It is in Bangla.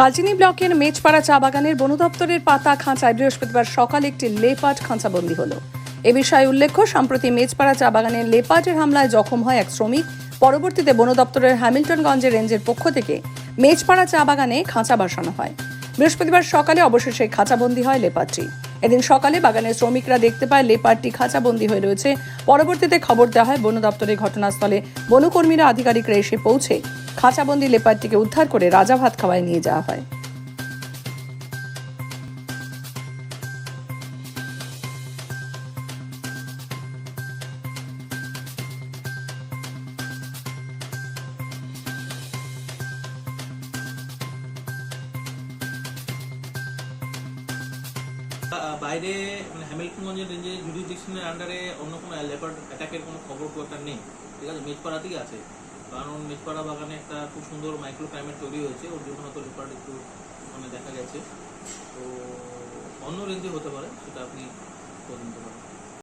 কালচিনি ব্লকের মেচপাড়া চা বাগানের বন দপ্তরের পাতা খাঁচায় বৃহস্পতিবার সকালে একটি লেপার্ড খাঁচাবন্দি হলো। এ বিষয়ে উল্লেখ্য, সম্প্রতি মেচপাড়া চা বাগানের লেপার্ডের হামলায় জখম হয় এক শ্রমিক। পরবর্তীতে বন দপ্তরের হ্যামিল্টনগঞ্জ রেঞ্জের পক্ষ থেকে মেচপাড়া চা বাগানে খাঁচা বসানো হয়। বৃহস্পতিবার সকালে অবশেষে খাঁচাবন্দি হয় লেপার্ডটি। এদিন সকালে বাগানের শ্রমিকরা দেখতে পায় লেপার্ডটি খাঁচাবন্দি হয়ে রয়েছে। পরবর্তীতে খবর দেওয়া হয় বন দপ্তরের ঘটনাস্থলে। বনকর্মীরা আধিকারিকরা এসে পৌঁছে খাঁচাবন্দি লেপার্ডটিকে উদ্ধার করে রাজাভাত খাওয়ায় নিয়ে যাওয়া হয়। বাইরে মানে হ্যামিল্টনগঞ্জের রেঞ্জে জুডিশনের আন্ডারে অন্য কোনো লেপার্ড অ্যাটাকের কোনো খবর খুব একটা নেই, ঠিক আছে। মেচপাড়াতেই আছে, কারণ মেচপাড়া বাগানে একটা খুব সুন্দর মাইক্রো ক্লাইমেট তৈরি হয়েছে, ওর জন্য হয়তো লেপার্ড একটু মানে দেখা গেছে। তো অন্য রেঞ্জে হতে পারে, সেটা আপনি তদন্ত করেন।